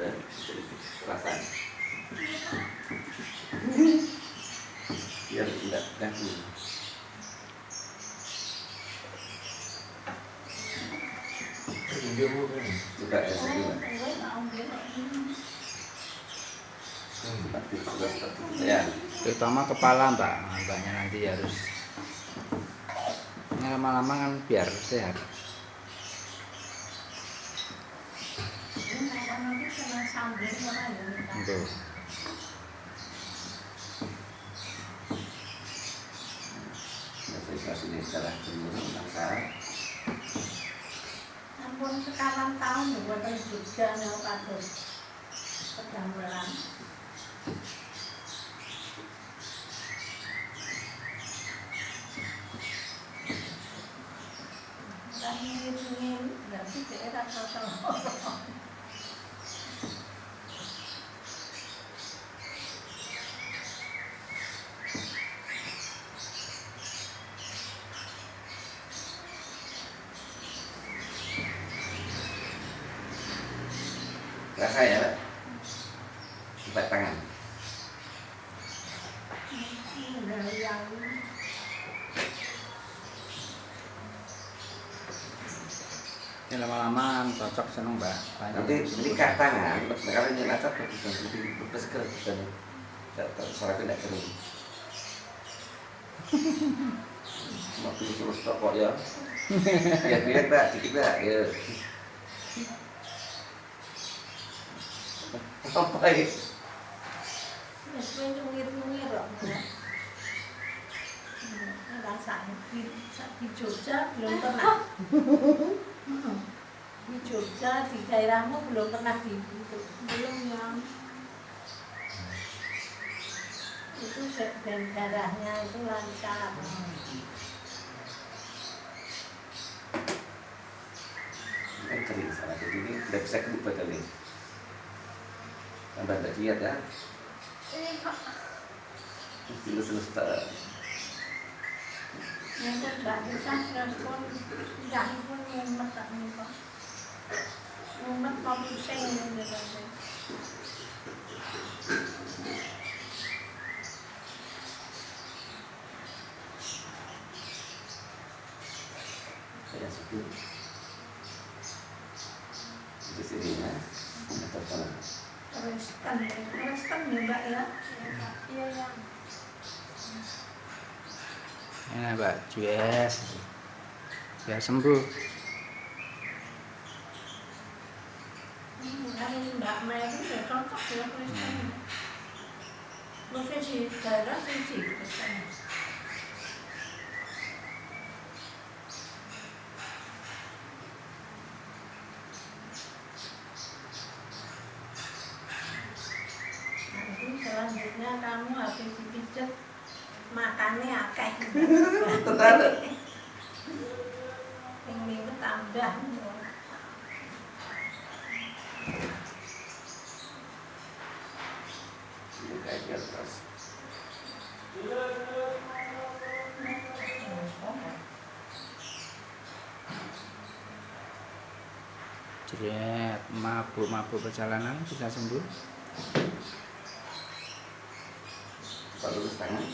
dan perasaan biar tidak ganggu. Juga ya sedih. Ya. Terutama kepala mbaknya nanti harus lama-lama kan biar sehat. Untuk ini setelah dulu masalah. Ampun sekarang tahun buat juga nol kados pedamelan. Ini berarti daerah total. Rasa ya, empat tangan. ini lama-lama cocok seneng mbak. Nanti ikat tangan, kalau ini rasa lebih seger dan suara tidak kering. Mau terus toko ya, biar mbak, dikit mbak, ya. Apa ya? Mesin nyungir-nyungir loh. Rasanya di Jogja belum pernah. Di Jogja di daerahmu belum pernah belum yang itu dan darahnya itu lancar. Kan kering salah, jadi ini tidak bisa kelupa kali. Tambah tak diet ya. Terus tak. Yang tidak bisa respon, tidak pun mumet tak muka. Mumet mau pusing gitu. Saya suka. Di sini ya, atau apa? Restan ya mbak ya. Iya ya. Ini mbak, jues biar sembuh. Hari Mbak Mary ya cocok ya restan. Profesi darah sih restan. Nanti selanjutnya kamu habis dipijat makannya akeh. Tetap. Ini tambah. Kayak terus. Jret, mabuk perjalanan bisa sembuh. Kalau lurus tangan.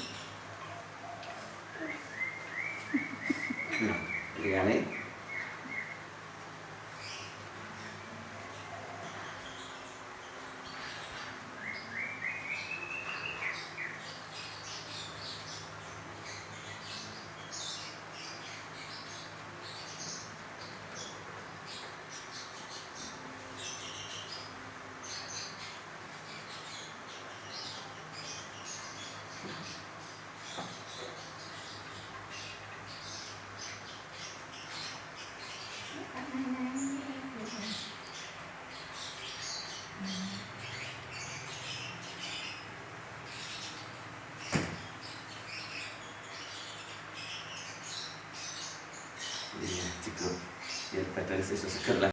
Lihat nih. Iya, cukup. Biar badan sesuai seger lah.